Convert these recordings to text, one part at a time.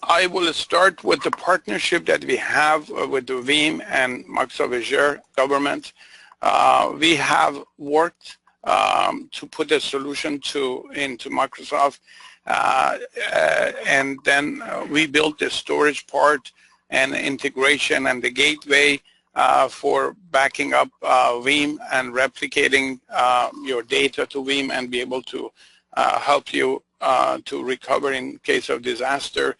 I will start with the partnership that we have with the Veeam and Microsoft Azure government. We have worked to put a solution into Microsoft, and then we built the storage part and integration and the gateway for backing up Veeam and replicating your data to Veeam and be able to help you to recover in case of disaster,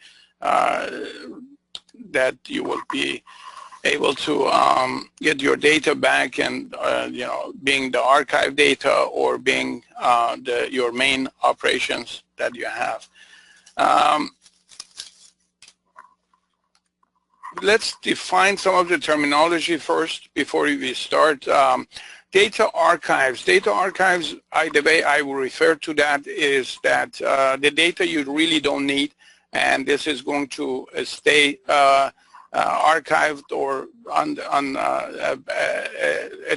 that you will be able to get your data back and being the archive data or being your main operations that you have. Let's define some of the terminology first before we start. Data archives. Data archives, the way I will refer to that is that the data you really don't need, and this is going to stay archived or on a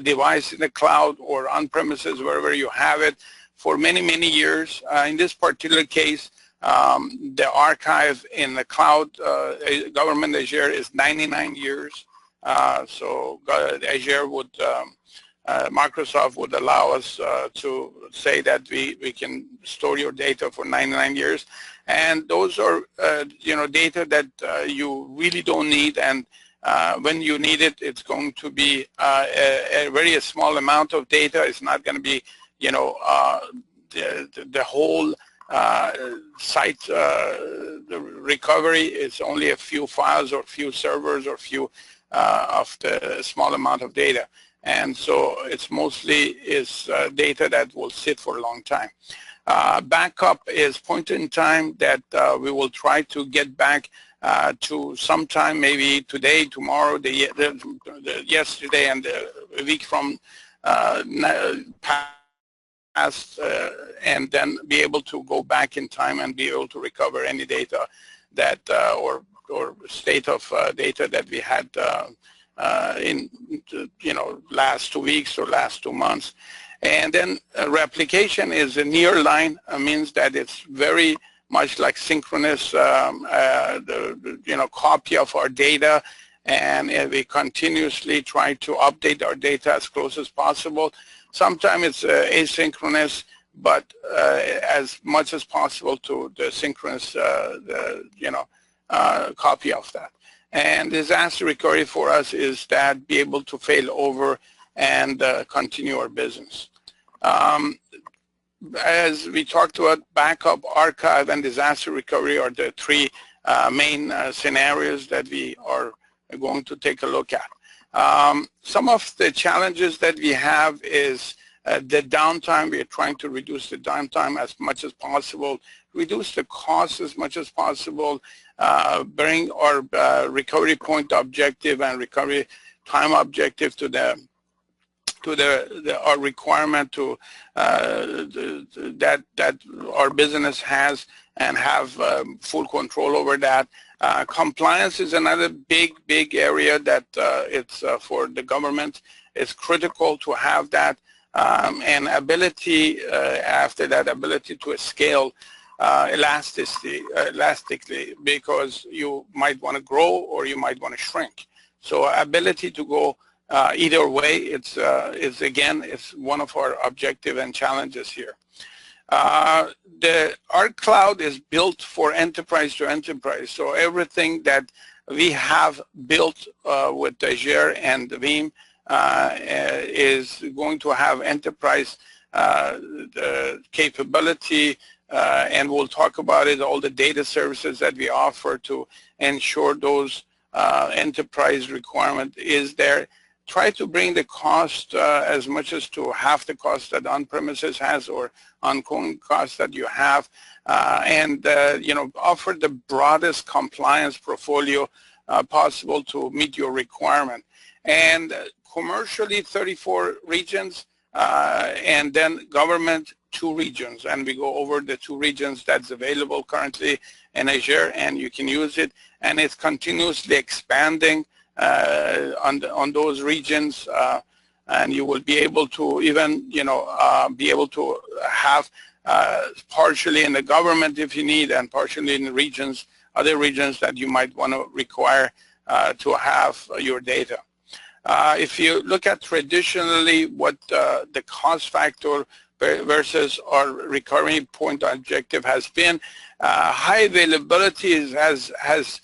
device in the cloud or on premises, wherever you have it, for many, many years. In this particular case, the archive in the cloud, government Azure, is 99 years. So Azure would, Microsoft would allow us to say that we can store your data for 99 years. And those are, data that you really don't need, and when you need it, it's going to be a very small amount of data. It's not going to be, the whole site the recovery. Is only a few files or few servers or few of the small amount of data. And so it's mostly data that will sit for a long time. Backup is point in time that we will try to get back to sometime, maybe today, tomorrow, yesterday, and a week from past, and then be able to go back in time and be able to recover any data that or state of data that we had in last 2 weeks or last 2 months. And then replication is a near line, means that it's very much like synchronous copy of our data, and we continuously try to update our data as close as possible. Sometimes it's asynchronous, but as much as possible to the synchronous copy of that. And disaster recovery for us is that be able to fail over and continue our business. As we talked about, backup, archive, and disaster recovery are the three main scenarios that we are going to take a look at. Some of the challenges that we have is the downtime. We are trying to reduce the downtime as much as possible, reduce the cost as much as possible, bring our recovery point objective and recovery time objective to our requirement to that our business has, and have full control over that. Compliance is another big area that it's for the government. It's critical to have that, and ability after that, ability to scale elastically, because you might want to grow or you might want to shrink. So ability to go either way, it's one of our objective and challenges here. Our cloud is built for enterprise to enterprise, so everything that we have built with Azure and Veeam is going to have enterprise capability, and we'll talk about it, all the data services that we offer to ensure those enterprise requirement is there. Try to bring the cost as much as to half the cost that on-premises has or ongoing cost that you have, and offer the broadest compliance portfolio possible to meet your requirement. And commercially, 34 regions, and then government, 2 regions, and we go over the 2 regions that's available currently in Azure, and you can use it, and it's continuously expanding on those regions, and you will be able to even be able to have partially in the government if you need, and partially in the regions other regions that you might want to require to have your data. If you look at traditionally what the cost factor versus our recurring point objective has been, high availability has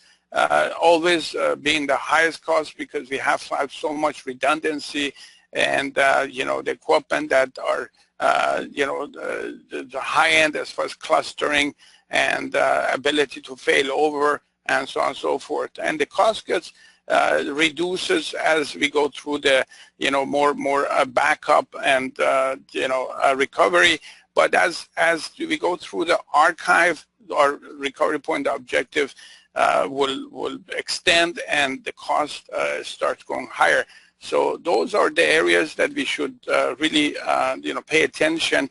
always been the highest cost because we have so much redundancy, and the equipment that are the high end as far as clustering and ability to fail over and so on and so forth. And the cost gets reduces as we go through the more backup and recovery. But as we go through the archive, our recovery point objective will extend and the cost starts going higher. So those are the areas that we should really pay attention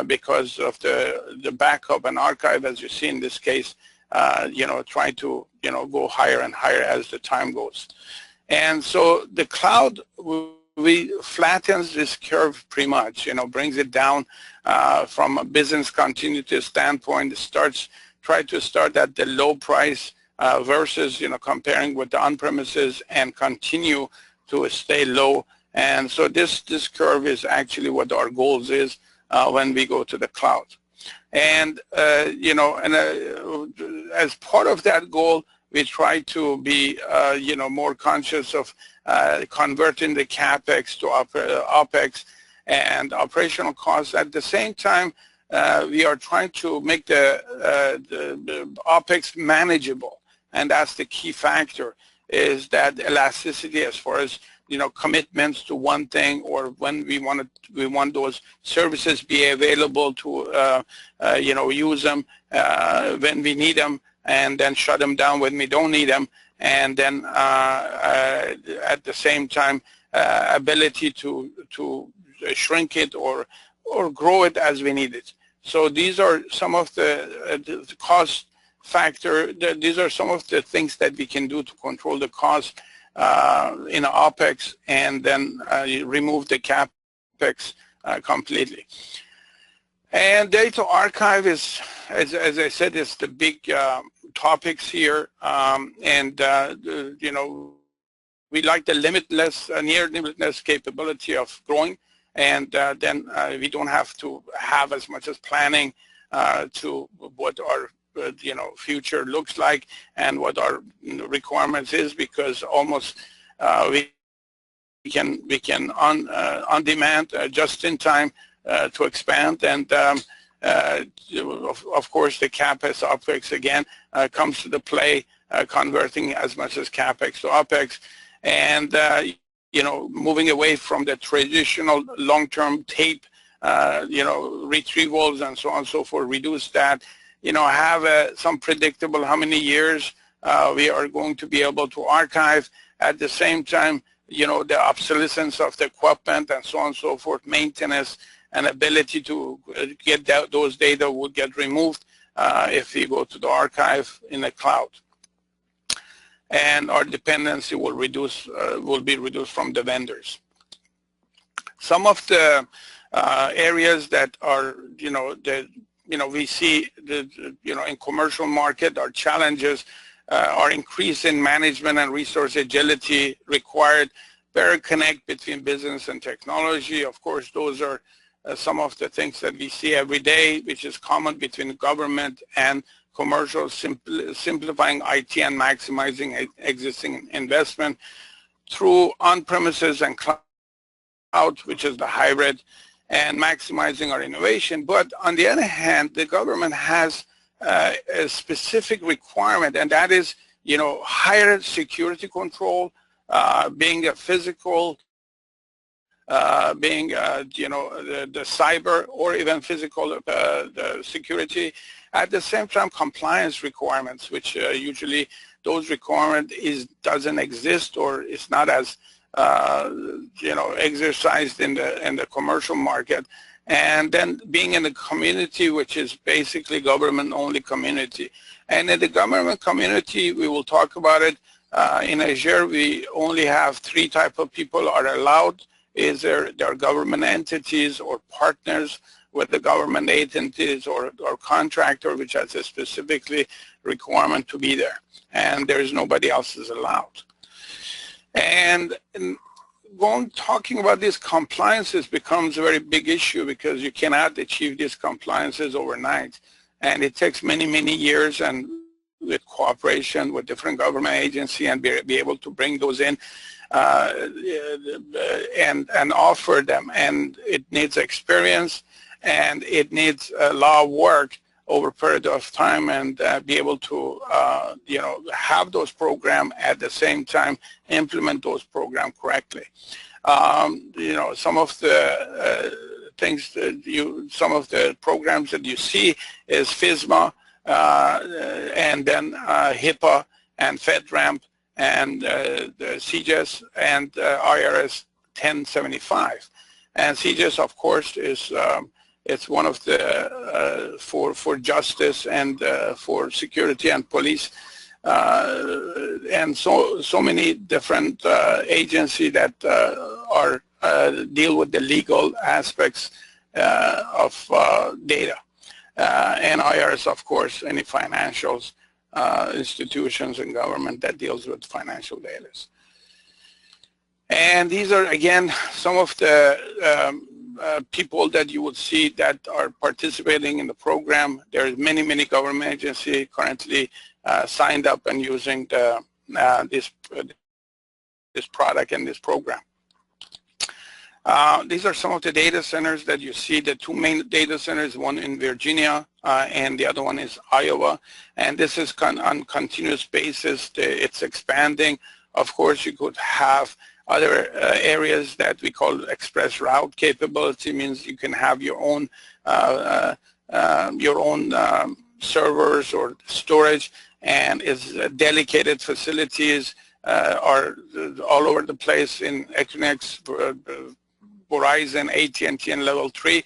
because of the backup and archive, as you see in this case, try to go higher and higher as the time goes. And so the cloud flattens this curve pretty much, brings it down from a business continuity standpoint. Try to start at the low price versus comparing with the on-premises and continue to stay low. And so this curve is actually what our goals is when we go to the cloud. And as part of that goal, we try to be more conscious of converting the capex to opex and operational costs. At the same time, we are trying to make the opex manageable, and that's the key factor, is that elasticity as far as commitments to one thing, or when we want those services be available to use them when we need them, and then shut them down when we don't need them, and then at the same time ability to shrink it or grow it as we need it. So these are some of the cost factor. These are some of the things that we can do to control the cost in OPEX, and then remove the CAPEX completely. And data archive is, as I said, is the big topics here. We like the limitless, near limitless capability of growing, and then we don't have to have as much as planning to what our future looks like and what our requirements is, because almost we can on demand, just in time to expand. And of course the CAPEX OPEX again comes to the play, converting as much as CAPEX to OPEX, and moving away from the traditional long-term tape retrievals and so on and so forth, reduce that, have some predictable how many years we are going to be able to archive. At the same time, the obsolescence of the equipment and so on and so forth, maintenance and ability to get those data would get removed if we go to the archive in the cloud. And our dependency will be reduced from the vendors. Some of the areas that are, we see in commercial market, our challenges are increase in management and resource agility required, better connect between business and technology. Of course, those are some of the things that we see every day, which is common between government and commercial, simplifying IT and maximizing existing investment through on-premises and cloud, which is the hybrid, and maximizing our innovation. But on the other hand, the government has a specific requirement, and that is, higher security control, being a physical, being the cyber or even physical the security. At the same time, compliance requirements, which usually those requirements doesn't exist or is not as exercised in the commercial market. And then being in the community, which is basically government-only community. And in the government community, we will talk about it. In Azure, we only have 3 types of people are allowed. There are government entities or partners with the government entities, or contractor, which has a specifically requirement to be there, and there is nobody else is allowed. And talking about these compliances becomes a very big issue, because you cannot achieve these compliances overnight, and it takes many, many years, and with cooperation with different government agency, and be able to bring those in and offer them. And it needs experience, and it needs a lot of work over a period of time, and be able to have those programs at the same time, implement those programs correctly. Some of the things that some of the programs that you see is FISMA, and then HIPAA and FedRAMP and the CJS and IRS 1075. And CJS, of course, is it's one of the for justice and for security and police, and so many different agencies that are deal with the legal aspects of data, and IRS, of course, any financials institutions and government that deals with financial data. And these are, again, some of the people that you would see that are participating in the program. There is many government agencies currently signed up and using this product and this program. These are some of the data centers that you see. The two main data centers, one in Virginia and the other one is Iowa. And this is on continuous basis. It's expanding. Of course, you could have other areas that we call express route capability, means you can have your own servers or storage, and it's dedicated facilities are all over the place in Equinix, Verizon, AT&T, and Level 3,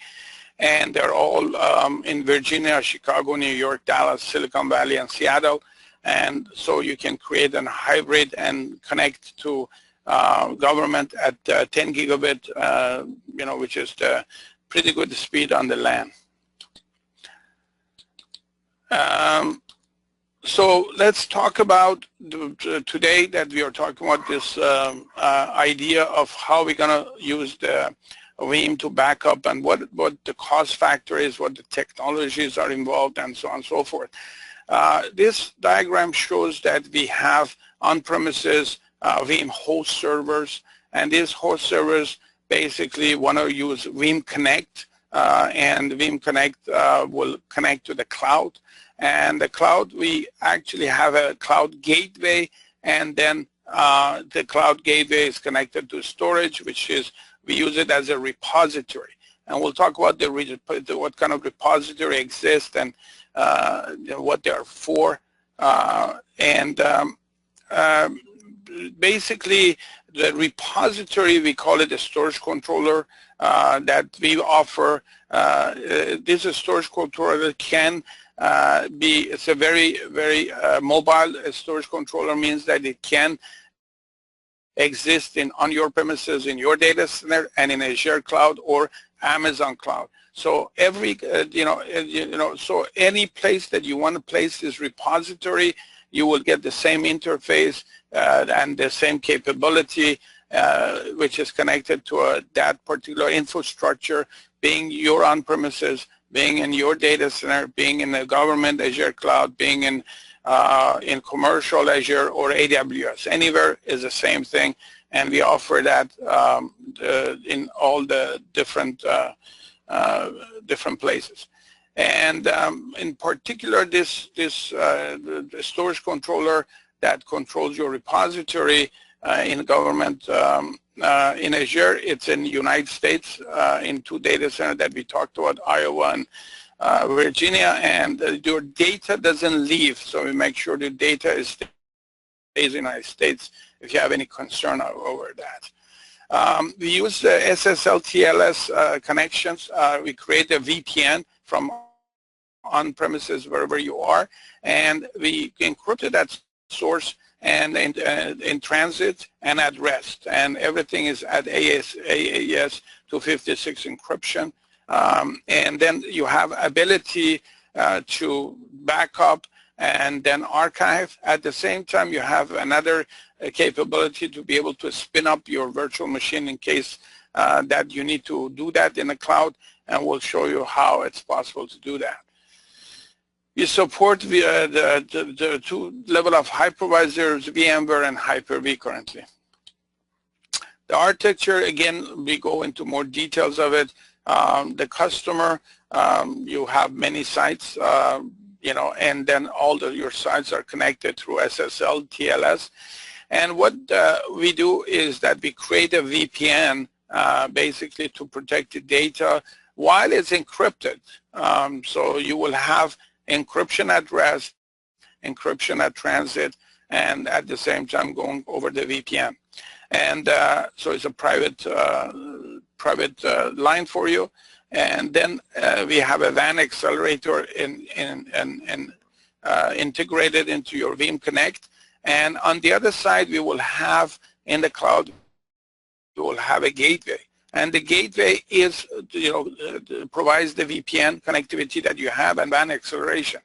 and they're all in Virginia, Chicago, New York, Dallas, Silicon Valley, and Seattle. And so you can create a hybrid and connect to government at 10 gigabit, which is the pretty good speed on the LAN. So let's talk about today that we are talking about this idea of how we're going to use the Veeam to back up, and what the cost factor is, what the technologies are involved, and so on and so forth. This diagram shows that we have on-premises Veeam host servers, and these host servers basically want to use Veeam Connect, and Veeam Connect will connect to the cloud. And the cloud, we actually have a cloud gateway, and then the cloud gateway is connected to storage, which is, we use it as a repository. And we'll talk about what kind of repository exists and what they are for. Basically, the repository, we call it a storage controller that we offer. This is a storage controller that can it's a very mobile storage controller, means that it can exist on your premises, in your data center, and in Azure cloud or Amazon cloud. So so any place that you want to place this repository, you will get the same interface and the same capability, which is connected to that particular infrastructure, being your on-premises, being in your data center, being in the government Azure cloud, being in commercial Azure or AWS. Anywhere is the same thing, and we offer that in all the different places. And in particular, this the storage controller that controls your repository in government in Azure, it's in the United States in two data centers that we talked about, Iowa and Virginia, and your data doesn't leave, so we make sure the data stays in the United States if you have any concern over that. We use the SSL TLS connections. We create a VPN from on-premises wherever you are, and we encrypted that source and in transit and at rest, and everything is at AES 256 encryption, and then you have ability to back up and then archive. At the same time, you have another capability to be able to spin up your virtual machine in case that you need to do that in the cloud, and we'll show you how it's possible to do that. We support the two level of hypervisors, VMware and Hyper-V currently. The architecture, again, we go into more details of it. The customer, you have many sites, and then all your sites are connected through SSL, TLS. And what we do is that we create a VPN basically to protect the data while it's encrypted. So you will have encryption at rest, encryption at transit, and at the same time going over the VPN. And so it's a private line for you. And then we have a WAN accelerator integrated into your Veeam Connect. And on the other side, we will have in the cloud, we will have a gateway. And the gateway is, provides the VPN connectivity that you have and WAN acceleration.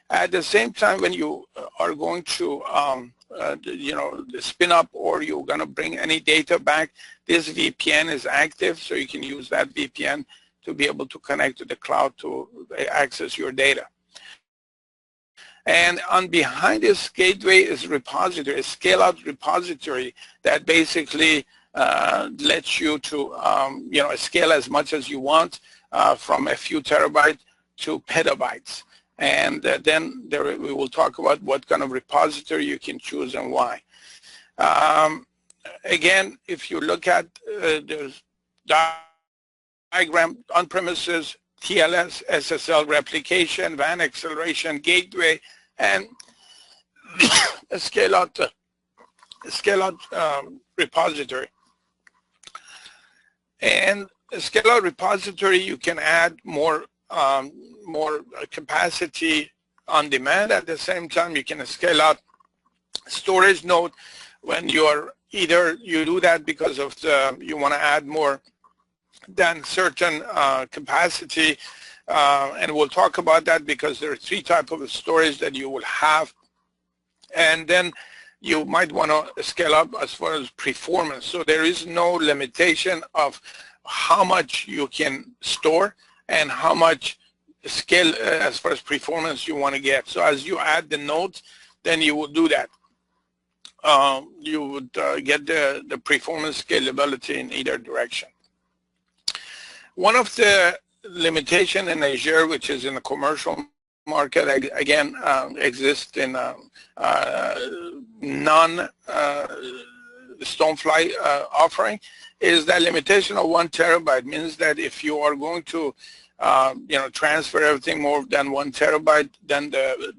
At the same time, when you are going to, spin up or you're going to bring any data back, this VPN is active, so you can use that VPN to be able to connect to the cloud to access your data. And on behind this gateway is repository, a scale-out repository that basically lets you to scale as much as you want from a few terabytes to petabytes. And then we will talk about what kind of repository you can choose and why. Again, if you look at the diagram, on-premises, TLS, SSL, replication, WAN acceleration, gateway, and a scale-out repository. And a scale-out repository, you can add more capacity on demand. At the same time, you can scale out storage node when you're either you do that because of you want to add more than certain capacity, and we'll talk about that because there are three types of storage that you will have, and then you might want to scale up as far as performance. So there is no limitation of how much you can store and how much scale as far as performance you want to get. So as you add the nodes, then you will do that. You would get the performance scalability in either direction. One of the limitation in Azure, which is in the commercial market, again, exists in non-StoneFly offering, is that limitation of 1 terabyte. Means that if you are going to transfer everything more than 1 terabyte, then the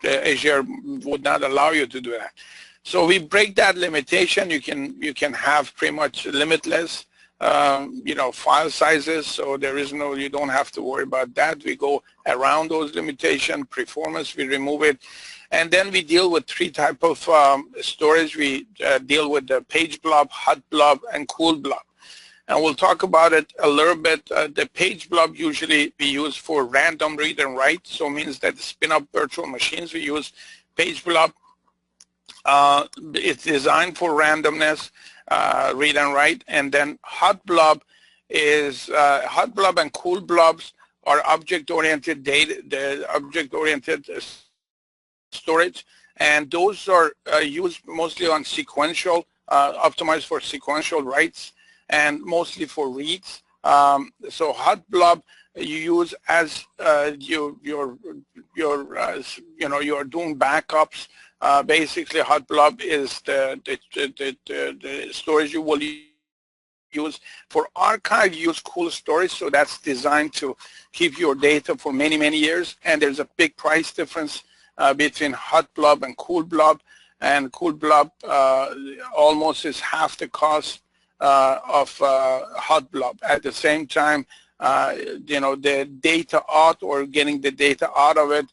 Azure would not allow you to do that. So we break that limitation. You can have pretty much limitless file sizes, so there is no, you don't have to worry about that. We go around those limitations. Performance, we remove it. And then we deal with three types of storage. We deal with the page blob, hot blob, and cool blob. And we'll talk about it a little bit. The page blob usually we use for random read and write, so it means that spin up virtual machines. We use page blob. It's designed for randomness, read and write. And then hot blob is hot blob and cool blobs are object-oriented data, the object-oriented storage, and those are used mostly on sequential, optimized for sequential writes and mostly for reads. So hot blob you use as you're doing backups. Basically, hot blob is the storage you will use. For archive, use cool storage, so that's designed to keep your data for many, many years. And there's a big price difference between hot blob and cool blob. And cool blob almost is half the cost of hot blob. At the same time, the data out or getting the data out of it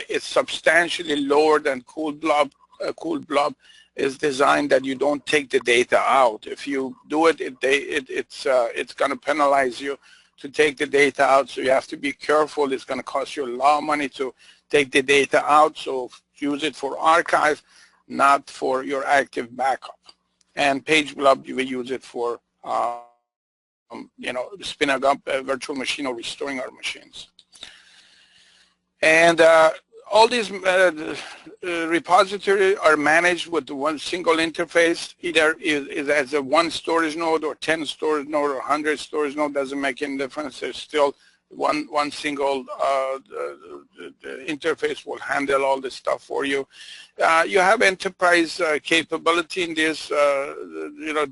is substantially lower than cool blob. Cool blob is designed that you don't take the data out. If you do it, it's going to penalize you to take the data out. So you have to be careful. It's going to cost you a lot of money to take the data out, so use it for archive, not for your active backup. And page blob, you will use it for spinning up a virtual machine or restoring our machines. And all these repositories are managed with one single interface, either is as a one storage node or 10 storage node or 100 storage node, doesn't make any difference. There's still one single interface will handle all this stuff for you. You have enterprise capability in this,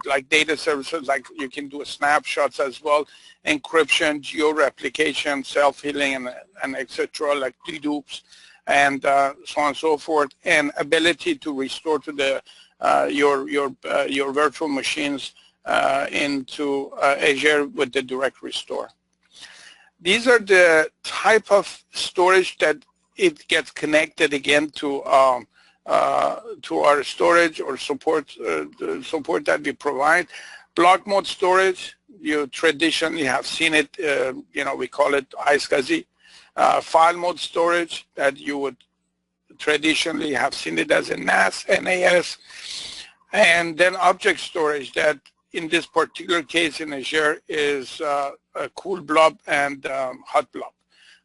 like data services, like you can do snapshots as well, encryption, geo-replication, self-healing, and etc., like dedupes, and so on and so forth, and ability to restore to the your virtual machines into Azure with the Direct Restore. These are the type of storage that it gets connected again to our storage or support that we provide. Block mode storage, you traditionally have seen it, we call it iSCSI. File mode storage, that you would traditionally have seen it as a NAS, NAS. And then object storage, that in this particular case in Azure is a cool blob and hot blob.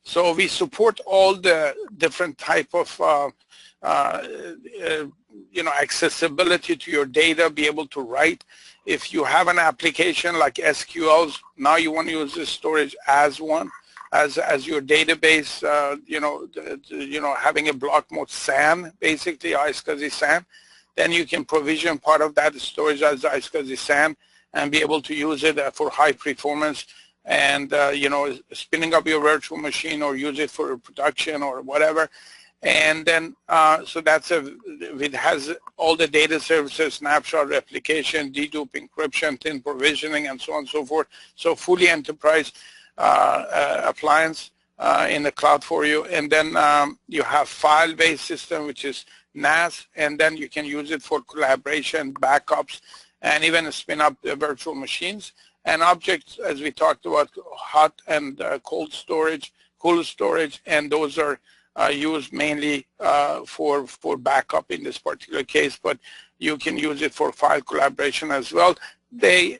So we support all the different type of accessibility to your data, be able to write. If you have an application like SQLs, now you want to use this storage as one, as your database, having a block mode SAN, basically iSCSI SAN, then you can provision part of that storage as iSCSI SAN and be able to use it for high performance and, spinning up your virtual machine or use it for production or whatever. And then, so it has all the data services, snapshot, replication, dedupe, encryption, thin provisioning, and so on and so forth. So fully enterprise appliance in the cloud for you. And then you have file-based system, which is NAS, and then you can use it for collaboration, backups, and even spin up the virtual machines. And objects, as we talked about, hot and cold storage, cool storage, and those are used mainly for backup in this particular case, but you can use it for file collaboration as well. They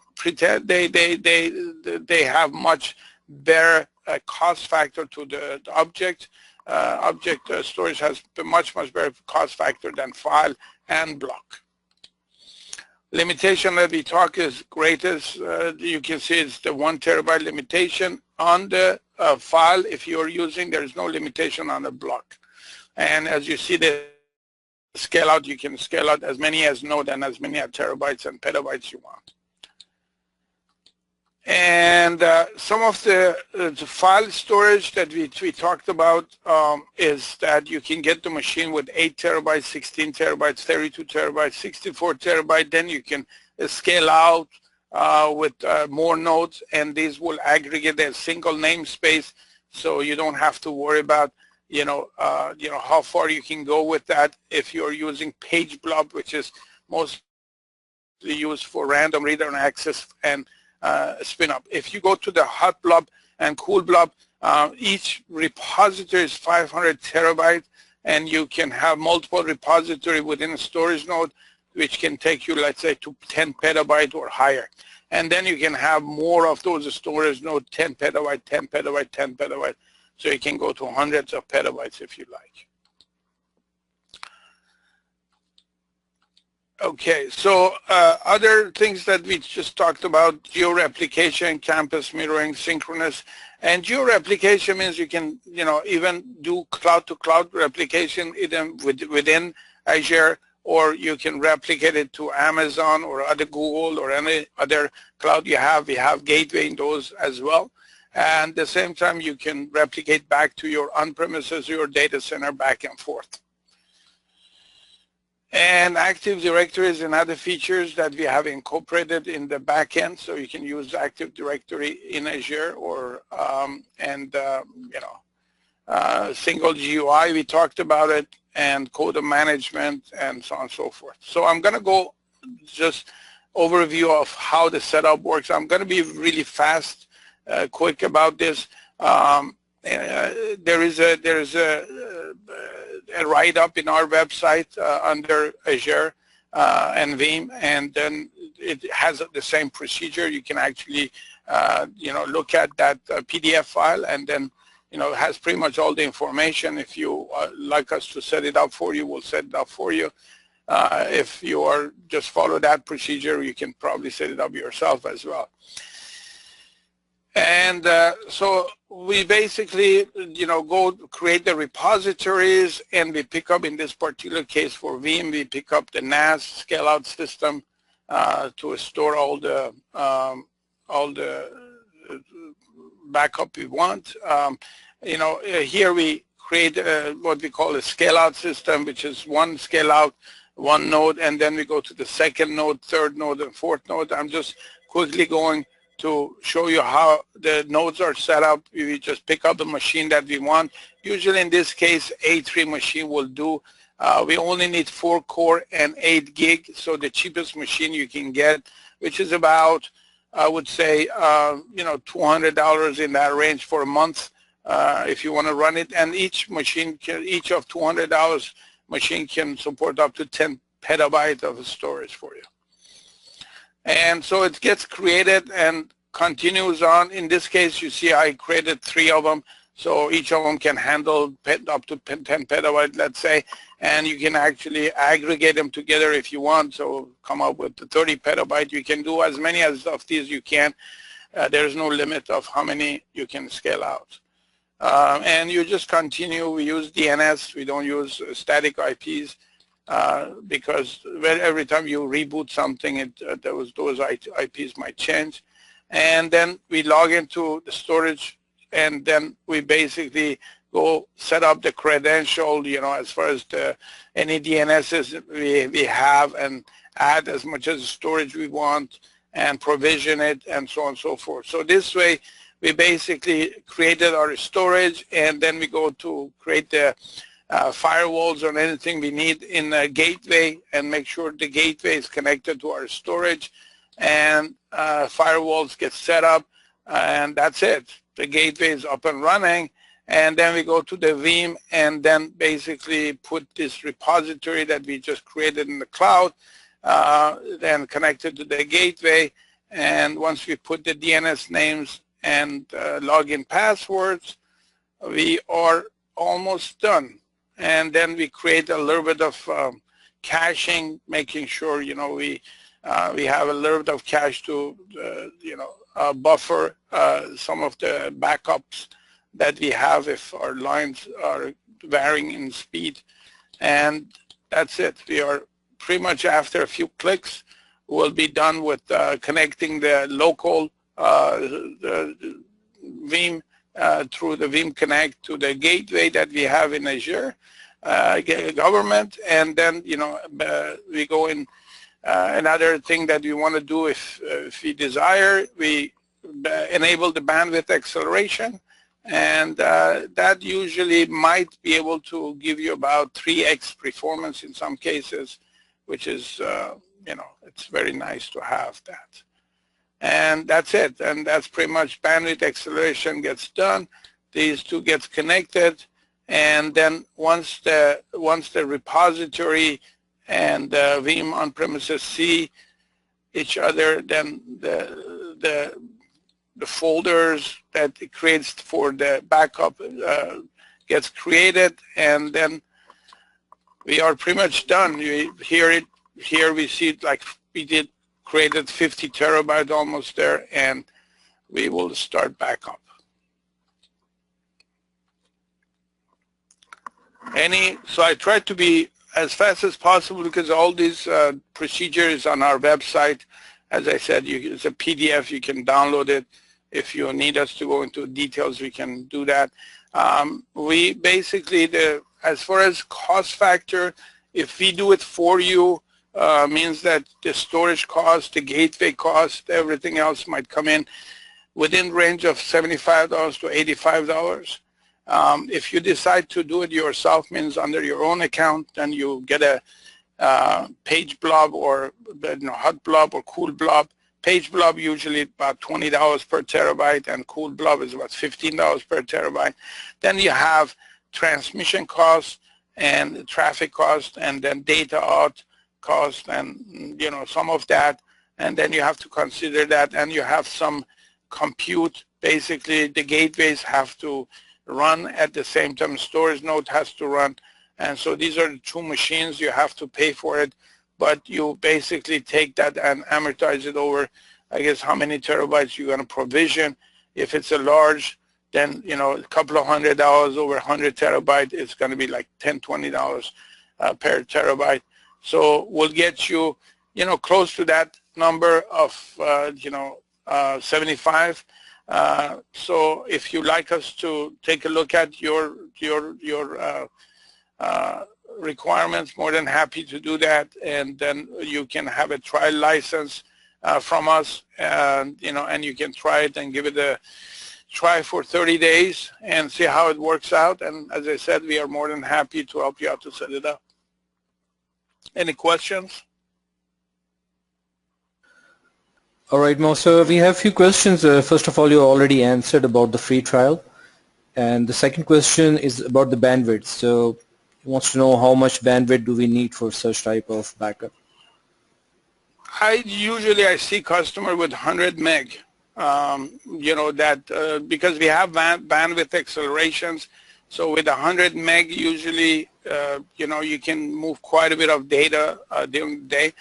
have much better cost factor to the object. Object storage has a much better cost factor than file and block. Limitation that we talk is greatest. You can see it's the 1 terabyte limitation on the file. If you're using, there is no limitation on the block. And as you see the scale out, you can scale out as many as node and as many terabytes and petabytes you want. And some of the file storage that we talked about is that you can get the machine with 8 terabytes, 16 terabytes, 32 terabytes, 64 terabytes. Then you can scale out with more nodes, and these will aggregate a single namespace, so you don't have to worry about how far you can go with that. If you're using page blob, which is mostly used for random reader and access and spin up. If you go to the hot blob and cool blob, each repository is 500 terabytes, and you can have multiple repository within a storage node, which can take you, let's say, to 10 petabyte or higher. And then you can have more of those storage nodes, 10 petabyte, 10 petabyte, 10 petabyte. So you can go to hundreds of petabytes if you like. Okay, so other things that we just talked about, geo-replication, campus mirroring, synchronous. And geo-replication means you can, even do cloud-to-cloud replication within Azure, or you can replicate it to Amazon or other Google or any other cloud you have. We have gateway in those as well. And at the same time, you can replicate back to your on-premises, your data center, back and forth. And Active Directory is another features that we have incorporated in the backend, so you can use Active Directory in Azure or single GUI. We talked about it, and code management, and so on and so forth. So I'm going to go just overview of how the setup works. I'm going to be really fast, quick about this. there is a write-up in our website under Azure and Veeam, and then it has the same procedure. You can actually look at that PDF file, and then it has pretty much all the information. If you like us to set it up for you, we'll set it up for you. If you are just follow that procedure, you can probably set it up yourself as well. And so we basically, go create the repositories, and we pick up, in this particular case for Veeam, we pick up the NAS scale-out system to store all the backup we want. Here we create what we call a scale-out system, which is one scale-out, one node, and then we go to the second node, third node, and fourth node. I'm just quickly going to show you how the nodes are set up. We just pick up the machine that we want. Usually in this case, A3 machine will do. We only need 4 core and 8 gig, so the cheapest machine you can get, which is about, I would say, $200 in that range for a month if you want to run it. And each machine, each of $200 machine can support up to 10 petabytes of storage for you. And so it gets created and continues on. In this case, you see I created 3 of them. So each of them can handle up to 10 petabytes, let's say. And you can actually aggregate them together if you want. So come up with the 30 petabyte. You can do as many of these you can. There's no limit of how many you can scale out. And you just continue. We use DNS. We don't use static IPs. Because every time you reboot something, those IPs might change. And then we log into the storage, and then we basically go set up the credential, as far as any DNSs we have, and add as much as storage we want, and provision it, and so on and so forth. So this way, we basically created our storage, and then we go to create the firewalls or anything we need in a gateway, and make sure the gateway is connected to our storage, and firewalls get set up, and that's it. The gateway is up and running, and then we go to the Veeam, and then basically put this repository that we just created in the cloud, then connected to the gateway, and once we put the DNS names and login passwords, we are almost done. And then we create a little bit of caching, making sure we have a little bit of cache to buffer some of the backups that we have if our lines are varying in speed. And that's it. We are pretty much, after a few clicks, we'll be done with connecting the local the Veeam through the Veeam Connect to the gateway that we have in Azure government, and then we go in. Another thing that we want to do, if we desire, we enable the bandwidth acceleration, and that usually might be able to give you about 3x performance in some cases, which is it's very nice to have that. And that's it. And that's pretty much bandwidth acceleration gets done. These two gets connected, and then once the repository and Veeam on-premises see each other, then the folders that it creates for the backup gets created, and then we are pretty much done. You hear it here. We see it like we created 50 terabytes almost there, and we will start backup. So I try to be as fast as possible, because all these procedures on our website. As I said, it's a PDF. You can download it. If you need us to go into details, we can do that. We basically, as far as cost factor, if we do it for you, means that the storage cost, the gateway cost, everything else might come in within range of $75 to $85. If you decide to do it yourself, means under your own account, then you get a page blob or hot blob or cool blob Page blob usually about $20 per terabyte, and cool blob is about $15 per terabyte. Then you have transmission costs and traffic costs, and then data out cost, and some of that. And then you have to consider that, and you have some compute. Basically, the gateways have to run at the same time. Storage node has to run, and so these are the two machines. You have to pay for it, but you basically take that and amortize it over, I guess, how many terabytes you're going to provision. If it's a large, then a couple of $100 over 100 terabyte, it's going to be like $10, $20 per terabyte. So we'll get you, close to that number of 75. So if you like us to take a look at your requirements, more than happy to do that, and then you can have a trial license from us, and and you can try it and give it a try for 30 days and see how it works out. And as I said, we are more than happy to help you out to set it up. Any questions? All right, Mo. So we have a few questions. First of all, you already answered about the free trial. And the second question is about the bandwidth. So he wants to know how much bandwidth do we need for such type of backup? Usually I see customer with 100 meg. Because we have bandwidth accelerations. So with 100 meg, usually, you can move quite a bit of data during the day.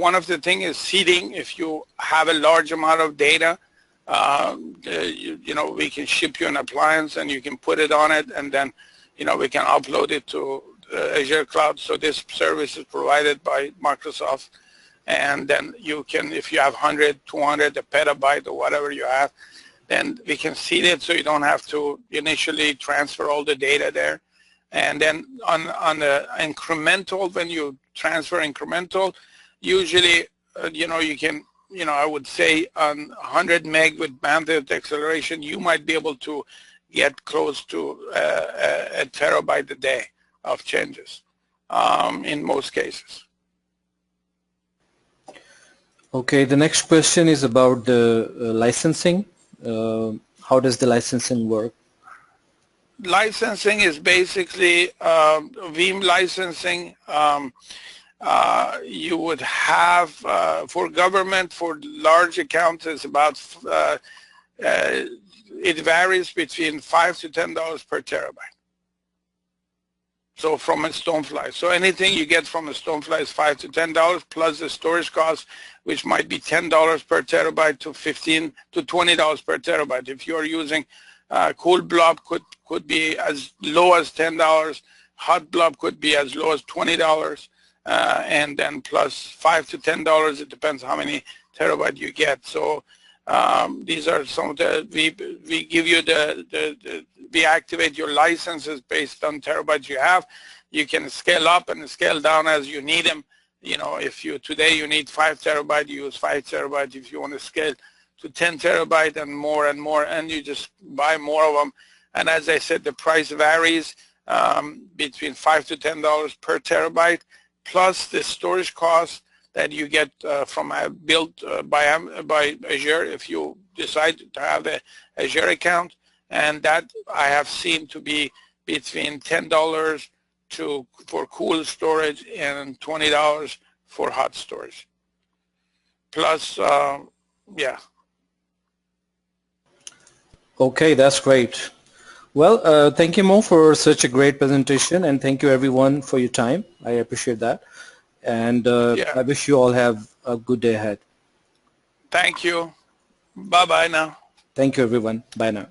One of the things is seeding. If you have a large amount of data, we can ship you an appliance and you can put it on it, and then, we can upload it to Azure Cloud. So this service is provided by Microsoft. And then you can, if you have 100, 200, a petabyte or whatever you have, then we can seed it so you don't have to initially transfer all the data there. And then on the incremental, when you transfer incremental, usually, you can, I would say on 100 meg with bandwidth acceleration, you might be able to get close to a terabyte a day of changes in most cases. Okay, the next question is about the licensing. How does the licensing work? Licensing is basically Veeam licensing. You would have for government, for large accounts, is about it varies between $5 to $10 per terabyte. So from a StoneFly. So anything you get from a StoneFly is $5 to $10 plus the storage cost, which might be $10 per terabyte to $15 to $20 per terabyte. If you are using cool blob, could be as low as $10. Hot blob could be as low as $20, and then plus $5 to $10. It depends how many terabyte you get. So these are some of the we give you we activate your licenses based on terabytes you have. You can scale up and scale down as you need them. If today you need 5 terabyte, you use 5 terabyte. If you want to scale to 10 terabyte and more, and you just buy more of them. And as I said, the price varies between $5 to $10 per terabyte, plus the storage cost that you get from built by Azure if you decide to have an Azure account. And that I have seen to be between $10 for cool storage and $20 for hot storage. Plus, yeah. Okay, that's great. Well, thank you, Mo, for such a great presentation, and thank you everyone for your time. I appreciate that. And Yeah. I wish you all have a good day ahead. Thank you. Bye-bye now. Thank you, everyone. Bye now.